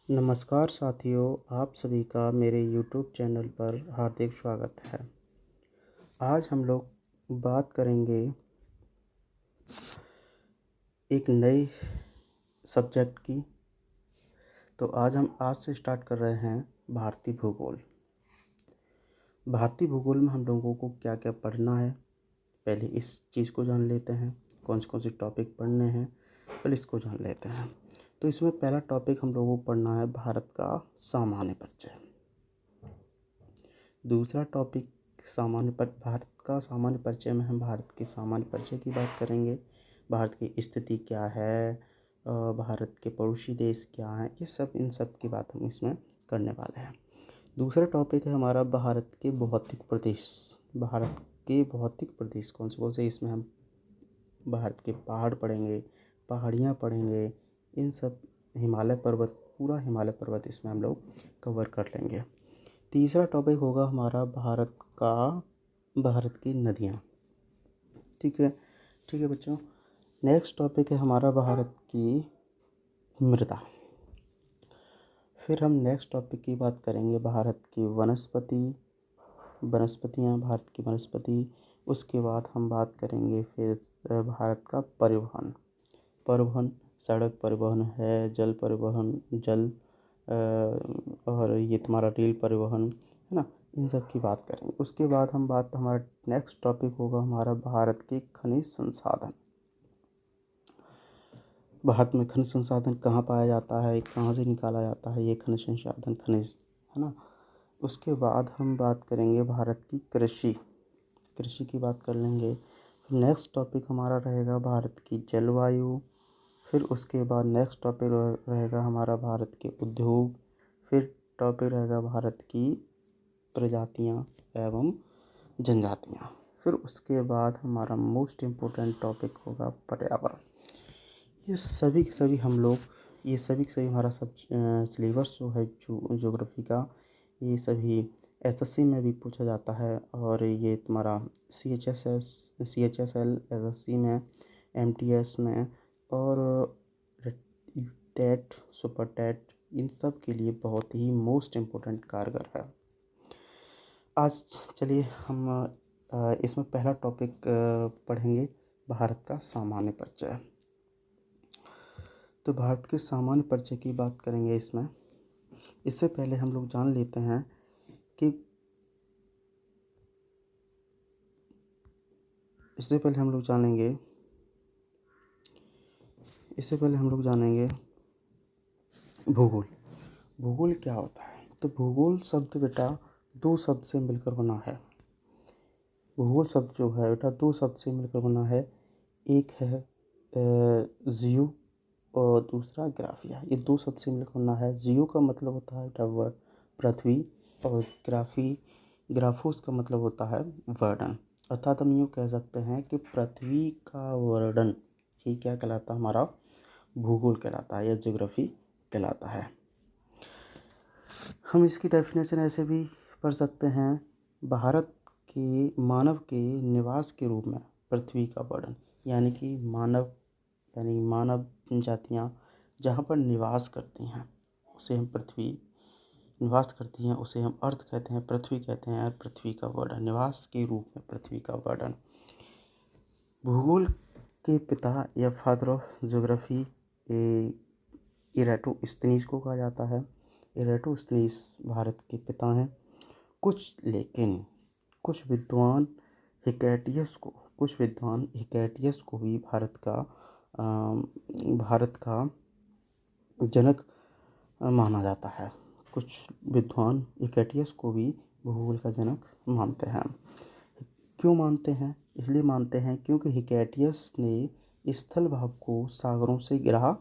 नमस्कार साथियों, आप सभी का मेरे YouTube चैनल पर हार्दिक स्वागत है। आज हम लोग बात करेंगे एक नए सब्जेक्ट की। तो आज से स्टार्ट कर रहे हैं भारतीय भूगोल। भारतीय भूगोल में हम लोगों को क्या क्या पढ़ना है, पहले इस चीज़ को जान लेते हैं। कौन से टॉपिक पढ़ने हैं, पहले इसको जान लेते हैं। तो इसमें पहला टॉपिक हम लोगों को पढ़ना है भारत का सामान्य परिचय। दूसरा टॉपिक भारत का सामान्य परिचय में हम भारत के सामान्य परिचय की बात करेंगे। भारत की स्थिति क्या है, भारत के पड़ोसी देश क्या हैं, ये सब इन सब की बात हम इसमें करने वाले हैं। दूसरा टॉपिक है हमारा भारत के भौतिक प्रदेश। भारत के भौतिक प्रदेश कौन से इसमें हम भारत के पहाड़ पढ़ेंगे, पहाड़ियाँ पढ़ेंगे, इन सब हिमालय पर्वत, पूरा हिमालय पर्वत इसमें हम लोग कवर कर लेंगे। तीसरा टॉपिक होगा हमारा भारत की नदियाँ। ठीक है बच्चों। नेक्स्ट टॉपिक है हमारा भारत की मृदा। फिर हम नेक्स्ट टॉपिक की बात करेंगे भारत की वनस्पतियाँ, भारत की वनस्पति। उसके बाद हम बात करेंगे फिर भारत का परिवहन, सड़क परिवहन है, जल परिवहन, और ये तुम्हारा रेल परिवहन है ना, इन सब की बात करेंगे। उसके बाद हमारा नेक्स्ट टॉपिक होगा हमारा भारत के खनिज संसाधन। भारत में खनिज संसाधन कहाँ पाया जाता है, कहाँ से निकाला जाता है ये खनिज संसाधन, खनिज, है ना। उसके बाद हम बात करेंगे भारत की कृषि की बात कर लेंगे। फिर नेक्स्ट टॉपिक हमारा रहेगा भारत की जलवायु। फिर उसके बाद नेक्स्ट टॉपिक रहेगा हमारा भारत के उद्योग। फिर टॉपिक रहेगा भारत की प्रजातियाँ एवं जनजातियाँ। फिर उसके बाद हमारा मोस्ट इम्पोर्टेंट टॉपिक होगा पर्यावरण। ये सभी के सभी हमारा सब सिलेबस जो है ज्योग्राफी का, ये सभी एसएससी में भी पूछा जाता है। और ये तुम्हारा CHSL एसएससी में, MTS में, और टेट, सुपर टेट, इन सब के लिए बहुत ही मोस्ट इम्पोर्टेंट कारगर है। आज चलिए हम इसमें पहला टॉपिक पढ़ेंगे भारत का सामान्य परिचय। तो भारत के सामान्य परिचय की बात करेंगे इसमें। इससे पहले हम लोग जान लेते हैं कि इससे पहले हम लोग जानेंगे भूगोल क्या होता है। तो भूगोल शब्द बेटा दो शब्द से मिलकर बना है। भूगोल शब्द जो है बेटा दो शब्द से मिलकर बना है। एक है जियो और दूसरा ग्राफिया। ये दो शब्द से मिलकर बना है। जियो का मतलब होता है बेटा पृथ्वी, और ग्राफोस का मतलब होता है वर्णन। अर्थात हम यूँ कह सकते हैं कि पृथ्वी का वर्णन ही क्या कहलाता है, हमारा भूगोल कहलाता है या ज्योग्राफी कहलाता है। हम इसकी डेफिनेशन ऐसे भी पढ़ सकते हैं, भारत के मानव के निवास के रूप में पृथ्वी का वर्णन, यानी कि मानव जातियाँ जहाँ पर निवास करती हैं उसे हम अर्थ कहते हैं, पृथ्वी कहते हैं। और पृथ्वी का वर्णन, निवास के रूप में पृथ्वी का वर्णन। भूगोल के पिता या फादर ऑफ ज्योग्राफी इरेटोस्थनीज को कहा जाता है। इरेटोस्थनीज भारत के पिता हैं। लेकिन कुछ विद्वान हिकैटियस को भी भारत का जनक माना जाता है। कुछ विद्वान हिकैटियस को भी भूगोल का जनक मानते हैं। क्यों मानते हैं? इसलिए मानते हैं क्योंकि हिकैटियस ने स्थल भाग को सागरों से घिरा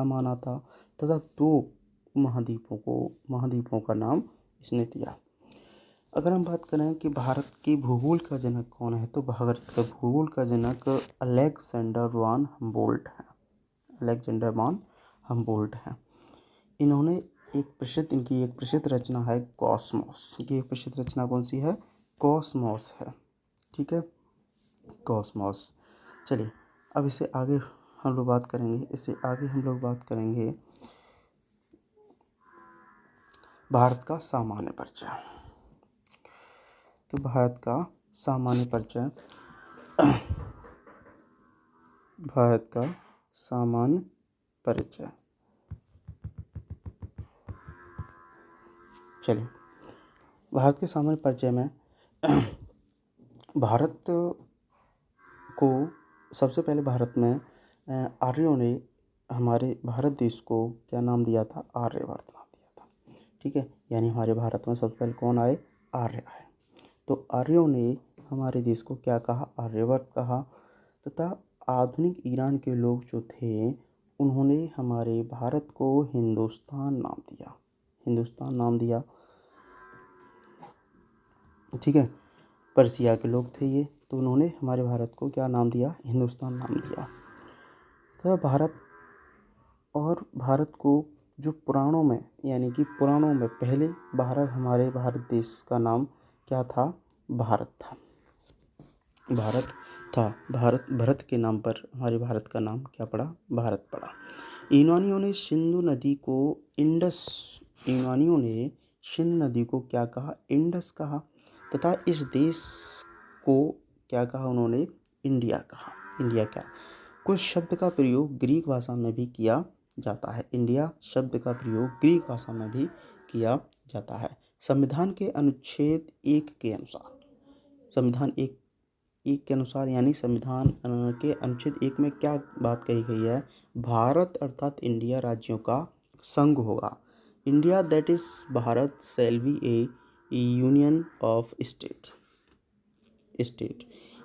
माना था तथा दो महाद्वीपों का नाम इसने दिया। अगर हम बात करें कि भारत के भूगोल का जनक कौन है, तो भारत का भूगोल का जनक अलेक्जेंडर वान हम्बोल्ट हैं। इन्होंने इनकी एक प्रसिद्ध रचना है कॉस्मोस। की एक प्रसिद्ध रचना कौन सी है? कॉस्मोस है। ठीक है, कॉस्मोस। चलिए अब इसे आगे हम लोग बात करेंगे, इससे आगे हम लोग बात करेंगे भारत का सामान्य परिचय। तो भारत का सामान्य परिचय, भारत का सामान्य परिचय। चलिए, भारत के सामान्य परिचय में भारत को सबसे पहले भारत में आर्यों ने हमारे भारत देश को क्या नाम दिया था? आर्यवर्त नाम दिया था। ठीक है, यानी हमारे भारत में सबसे पहले कौन आए? आर्य आए। तो आर्यों ने हमारे देश को क्या कहा? आर्यवर्त कहा। तथा आधुनिक ईरान के लोग जो थे उन्होंने हमारे भारत को हिंदुस्तान नाम दिया, हिंदुस्तान नाम दिया। ठीक है, पर्शिया के लोग थे ये, तो उन्होंने हमारे भारत को क्या नाम दिया? हिंदुस्तान नाम दिया। तो भारत को जो पुराणों में, यानी कि पुराणों में पहले हमारे भारत देश का नाम क्या था? भारत था। भारत था। भरत के नाम पर हमारे भारत का नाम क्या पड़ा? भारत पड़ा। यूनानियों ने सिंधु नदी को क्या कहा? इंडस कहा। तथा इस देश को क्या कहा उन्होंने? इंडिया कहा। इंडिया क्या? कुछ शब्द का प्रयोग ग्रीक भाषा में भी किया जाता है। इंडिया शब्द का प्रयोग ग्रीक भाषा में भी किया जाता है। संविधान के अनुच्छेद 1 के अनुसार, संविधान एक के अनुसार, यानी संविधान के अनुच्छेद 1 में क्या बात कही गई है? भारत अर्थात इंडिया राज्यों का संघ होगा। India that is Bharat shall be A union of state,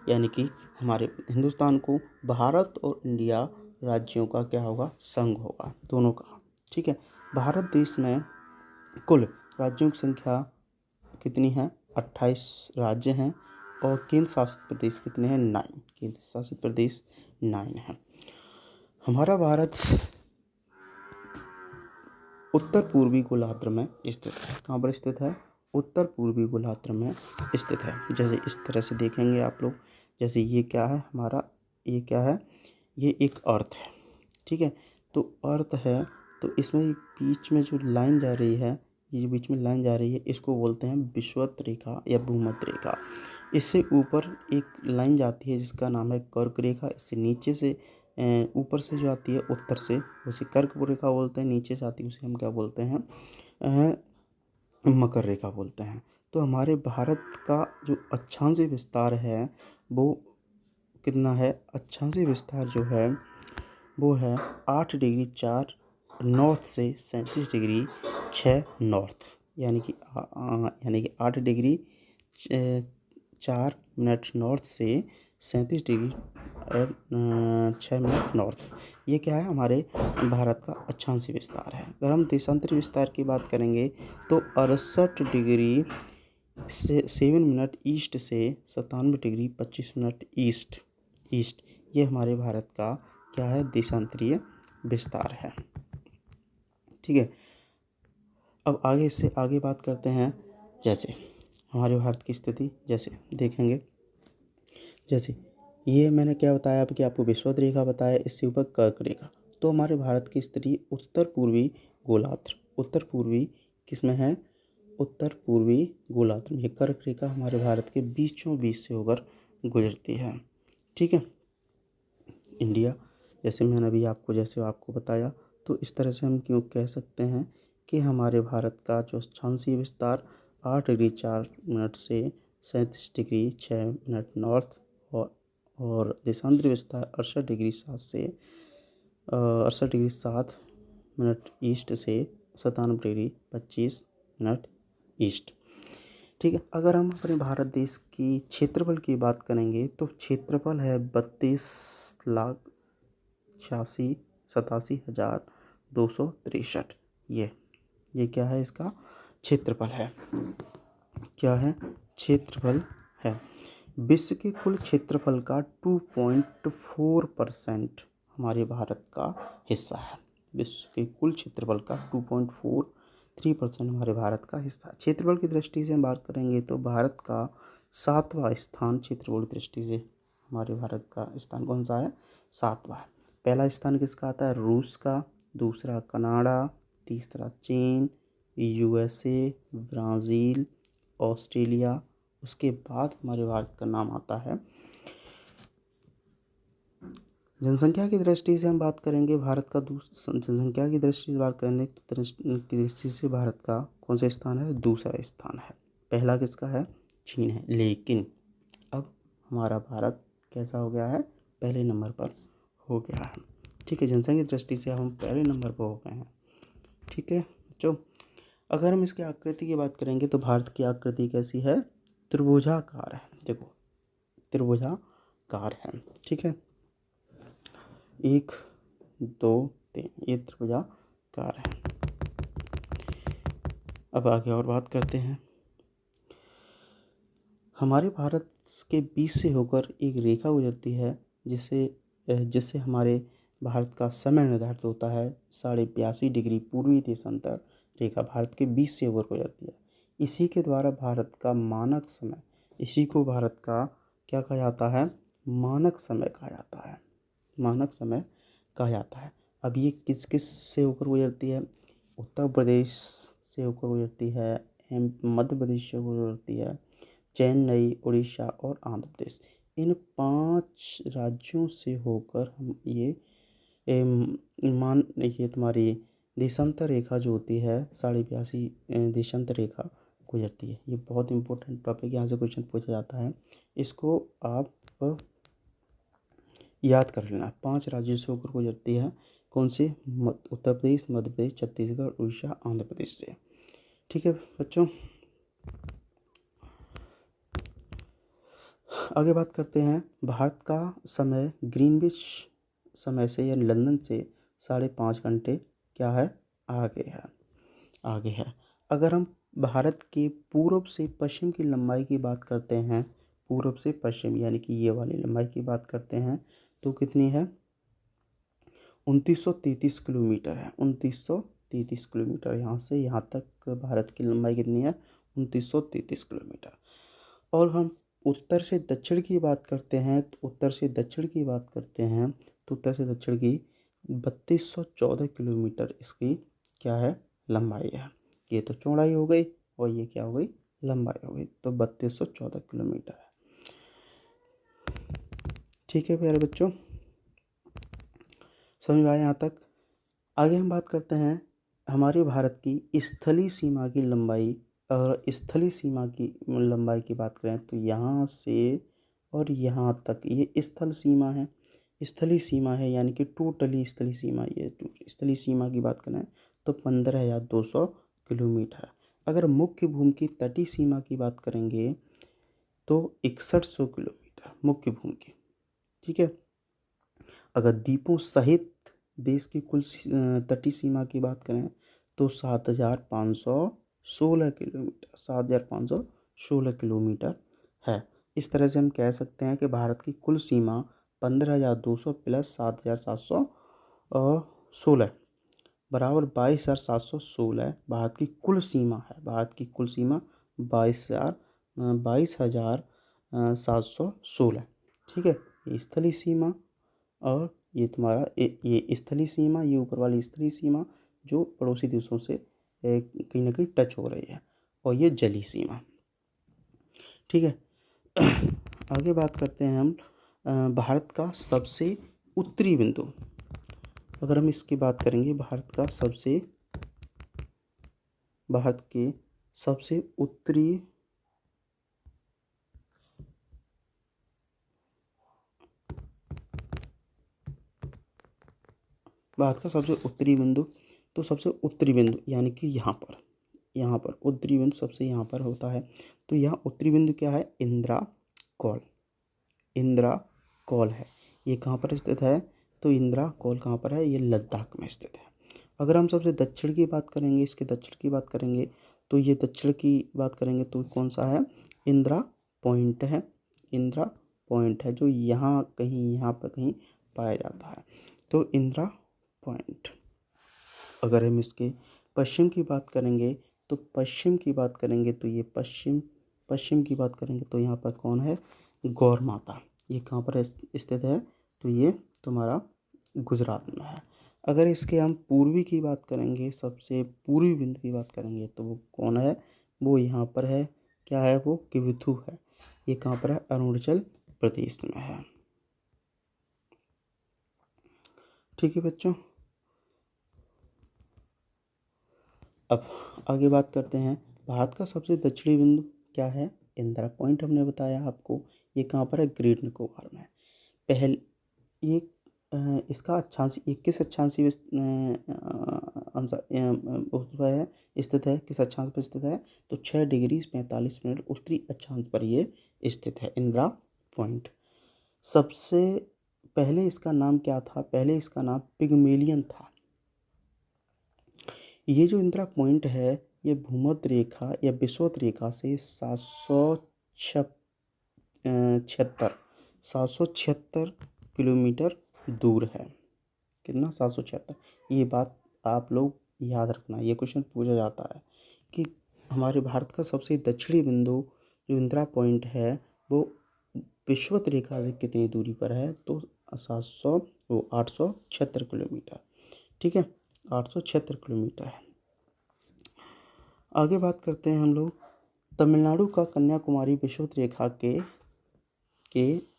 यानी कि हमारे हिंदुस्तान को भारत और इंडिया राज्यों का क्या होगा? संघ होगा, दोनों का। ठीक है, भारत देश में कुल राज्यों की संख्या कितनी है? 28 राज्य हैं और केंद्र शासित प्रदेश कितने हैं? 9। केंद्र शासित प्रदेश 9 हैं। हमारा भारत उत्तर पूर्वी गोलार्ध में स्थित है। कहाँ पर स्थित है? उत्तर पूर्वी गोलार्ध में स्थित है। जैसे इस तरह से देखेंगे आप लोग, जैसे ये क्या है हमारा? ये क्या है? ये एक अर्थ है। ठीक है, तो अर्थ है, तो इसमें बीच में जो लाइन जा रही है, ये जो बीच में लाइन जा रही है, इसको बोलते हैं विषुवत रेखा या भूमध्य रेखा। इससे ऊपर एक लाइन जाती है जिसका नाम है कर्क रेखा। इससे नीचे से ऊपर से जो आती है उत्तर से, उसे कर्क रेखा बोलते हैं। नीचे से आती है उसे हम क्या बोलते हैं? मकर रेखा बोलते हैं। तो हमारे भारत का जो अक्षांशीय विस्तार है वो कितना है? अक्षांशीय विस्तार जो है वो है 8 डिग्री 4 नॉर्थ से 37 डिग्री 6 नॉर्थ, यानी कि 8 डिग्री 4 मिनट नॉर्थ से 37 डिग्री 6 मिनट नॉर्थ। ये क्या है? हमारे भारत का अक्षांशीय विस्तार है। अगर हम देशांतरी विस्तार की बात करेंगे तो 68 डिग्री 7 मिनट ईस्ट से 97 डिग्री 25 मिनट ईस्ट। ये हमारे भारत का क्या है? देशांतरीय विस्तार है। ठीक है, अब आगे इससे आगे बात करते हैं। जैसे हमारे भारत की स्थिति जैसे देखेंगे, जैसे ये मैंने क्या बताया अब कि आपको विषुवत रेखा बताया, इससे ऊपर कर्क रेखा। तो हमारे भारत की स्थिति उत्तर पूर्वी गोलार्ध, उत्तर पूर्वी किसमें है? उत्तर पूर्वी गोलार्ध में। कर्क रेखा हमारे भारत के बीचों बीच से होकर गुजरती है। ठीक है, इंडिया जैसे मैंने अभी आपको बताया, तो इस तरह से हम क्यों कह सकते हैं कि हमारे भारत का जो अक्षांशीय विस्तार 8 डिग्री 4 मिनट से 37 डिग्री 6 मिनट नॉर्थ और देशांतरी विस्तार 68 डिग्री 7 मिनट ईस्ट से 97 डिग्री 25 मिनट ईस्ट। ठीक है, अगर हम अपने भारत देश की क्षेत्रफल की बात करेंगे तो क्षेत्रफल है 32,87,263। ये क्या है? इसका क्षेत्रफल है। क्या है? क्षेत्रफल है। विश्व के कुल क्षेत्रफल का 2.4% हमारे भारत का हिस्सा है। विश्व के कुल क्षेत्रफल का 2.43% हमारे भारत का हिस्सा। क्षेत्रफल की दृष्टि से हम बात करेंगे तो भारत का 7वां स्थान क्षेत्रफल की दृष्टि से हमारे भारत का स्थान कौन सा है? 7वां है। पहला स्थान किसका आता है? रूस का, दूसरा कनाडा, तीसरा चीन, यूएसए, ब्राज़ील, ऑस्ट्रेलिया, उसके बाद हमारे भारत का नाम आता है। जनसंख्या की दृष्टि से हम बात करेंगे, भारत का जनसंख्या की दृष्टि से बात करेंगे तो की दृष्टि से भारत का कौन सा स्थान है? दूसरा स्थान है। पहला किसका है? चीन है। लेकिन अब हमारा भारत कैसा हो गया है? पहले नंबर पर हो गया है। ठीक है, जनसंख्या की दृष्टि से हम पहले नंबर पर हो गए हैं। ठीक है बच्चों, अगर हम इसकी आकृति की बात करेंगे तो भारत की आकृति कैसी है? त्रिभुजाकार है। देखो, त्रिभुजाकार है। ठीक है, 1 2 3, ये त्रिभुजाकार है। अब आगे और बात करते हैं। हमारे भारत के बीच से होकर एक रेखा गुजरती है जिससे हमारे भारत का समय निर्धारित होता है। 82.5 डिग्री पूर्वी देशांतर रेखा भारत के बीच से होकर गुजरती है। इसी के द्वारा भारत का मानक समय, इसी को भारत का क्या कहा जाता है? मानक समय कहा जाता है। मानक समय कहा जाता है। अब ये किस किस से होकर गुजरती है? उत्तर प्रदेश से होकर गुजरती है, मध्य प्रदेश से होकर गुजरती है, चेन्नई, उड़ीसा और आंध्र प्रदेश, इन 5 राज्यों से होकर हम ये तुम्हारी देशांतर रेखा जो होती है 82.5 देशांतर रेखा गुजरती है। ये बहुत इंपॉर्टेंट टॉपिक, यहाँ से क्वेश्चन पूछा जाता है, इसको आप याद कर लेना। 5 राज्यों से होकर गुजरती है। कौन से? उत्तर प्रदेश, मध्य प्रदेश, छत्तीसगढ़, उड़ीसा, आंध्र प्रदेश से। ठीक है बच्चों, आगे बात करते हैं। भारत का समय ग्रीनविच समय से या लंदन से 5.5 घंटे क्या है? आगे है। अगर हम भारत के पूर्व से पश्चिम की लंबाई की बात करते हैं, पूर्व से पश्चिम यानी कि ये वाली लंबाई की बात करते हैं, तो कितनी है? 2933 किलोमीटर है। 2933 किलोमीटर, यहाँ से यहाँ तक भारत की लंबाई कितनी है? 2933 किलोमीटर। और हम उत्तर से दक्षिण की बात करते हैं तो उत्तर से दक्षिण की 3214 किलोमीटर इसकी क्या है? लंबाई है। ये तो चौड़ाई हो गई और ये क्या हो गई? लंबाई हो गई। तो 3214 किलोमीटर है। ठीक है प्यारे बच्चों, समझ में आया यहाँ तक? आगे हम बात करते हैं हमारे भारत की स्थलीय सीमा की लंबाई। और स्थलीय सीमा की लंबाई की बात करें तो यहाँ से और यहाँ तक ये स्थल सीमा है। स्थलीय सीमा है यानी कि टोटली स्थलीय सीमा, ये स्थलीय सीमा की बात करें तो 15,200 किलोमीटर। अगर मुख्य भूमि की तटीय सीमा की बात करेंगे तो 6100 किलोमीटर मुख्य भूमि की। ठीक है, अगर द्वीपों सहित देश की कुल तटीय सीमा की बात करें तो 7,516 किलोमीटर, 7,516 किलोमीटर है। इस तरह से हम कह सकते हैं कि भारत की कुल सीमा 15,200 प्लस 7,716 बराबर 22,716 भारत की कुल सीमा है। भारत की कुल सीमा 22,716। ठीक है, ये स्थलीय सीमा और ये तुम्हारा ये स्थलीय सीमा, ये ऊपर वाली स्थलीय सीमा जो पड़ोसी देशों से कहीं ना कहीं टच हो रही है, और ये जलीय सीमा। ठीक है, आगे बात करते हैं हम भारत का सबसे उत्तरी बिंदु। अगर हम इसकी बात करेंगे, भारत के सबसे उत्तरी भारत का सबसे उत्तरी बिंदु, तो सबसे उत्तरी बिंदु यानी कि यहाँ पर उत्तरी बिंदु सबसे यहाँ पर होता है। तो यहाँ उत्तरी बिंदु क्या है? इंदिरा कौल है। ये कहाँ पर स्थित है? तो इंदिरा कौल कहाँ पर है? ये लद्दाख में स्थित है। अगर हम सबसे दक्षिण की बात करेंगे, इसके दक्षिण की बात करेंगे तो ये दक्षिण की बात करेंगे तो कौन सा है? इंदिरा पॉइंट है। इंदिरा पॉइंट है जो यहाँ पर कहीं पाया जाता है। तो इंदिरा पॉइंट। अगर हम इसके पश्चिम की बात करेंगे तो ये पश्चिम की बात करेंगे तो यहाँ पर कौन है? गौर माता। ये कहाँ पर स्थित है? तो ये तुम्हारा गुजरात में है। अगर इसके हम पूर्वी की बात करेंगे, सबसे पूर्वी बिंदु की बात करेंगे तो वो कौन है, वो यहाँ पर है, क्या है वो, किविथु है। ये कहाँ पर है, अरुणाचल प्रदेश में है। ठीक है बच्चों, अब आगे बात करते हैं। भारत का सबसे दक्षिणी बिंदु क्या है, इंदिरा पॉइंट हमने बताया आपको। ये कहाँ पर है, ग्रेट निकोबार में। पहले ये इसका अक्षांश 21 उस पर है, स्थित है, किस अक्षांश पर स्थित है, तो 6 डिग्री 45 मिनट उत्तरी अक्षांश पर ये स्थित है, इंदिरा पॉइंट। सबसे पहले इसका नाम क्या था, पहले इसका नाम पिग्मेलियन था। ये जो इंदिरा पॉइंट है, ये भूमध्य रेखा या विषुवत रेखा से 776 किलोमीटर दूर है। कितना, 776। ये बात आप लोग याद रखना, ये क्वेश्चन पूछा जाता है कि हमारे भारत का सबसे दक्षिणी बिंदु जो इंदिरा पॉइंट है वो विषुवत रेखा से कितनी दूरी पर है, तो 876 किलोमीटर। ठीक है, 876 किलोमीटर है। आगे बात करते हैं हम लोग। तमिलनाडु का कन्याकुमारी विषुवत रेखा के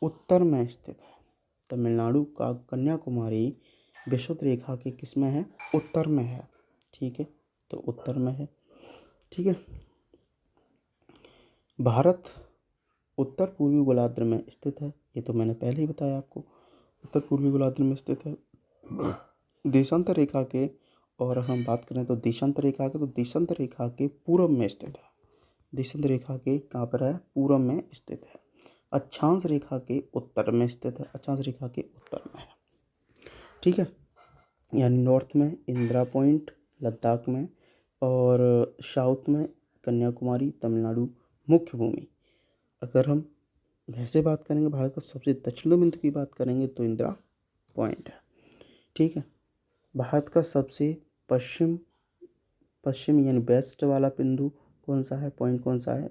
उत्तर में स्थित है। तमिलनाडु का कन्याकुमारी विषुवत रेखा के किस में है, उत्तर में है। ठीक है, तो उत्तर में है। ठीक है, भारत उत्तर पूर्वी गोलार्ध में स्थित है, ये तो मैंने पहले ही बताया आपको, उत्तर पूर्वी गोलार्ध में स्थित है। देशांतर रेखा के, और हम बात करें तो देशांतर रेखा के, तो देशांतर रेखा के पूर्व में स्थित है। देशांतर रेखा के कहाँ पर है, पूर्व में स्थित है। अक्षांश रेखा के उत्तर में स्थित है, अक्षांश रेखा के उत्तर में है। ठीक है, यानी नॉर्थ में इंदिरा पॉइंट लद्दाख में, और साउथ में कन्याकुमारी तमिलनाडु मुख्य भूमि। अगर हम वैसे बात करेंगे, भारत का सबसे दक्षिण बिंदु की बात करेंगे तो इंदिरा पॉइंट है। ठीक है, भारत का सबसे पश्चिम यानी वेस्ट वाला बिंदु कौन सा है, पॉइंट कौन सा है,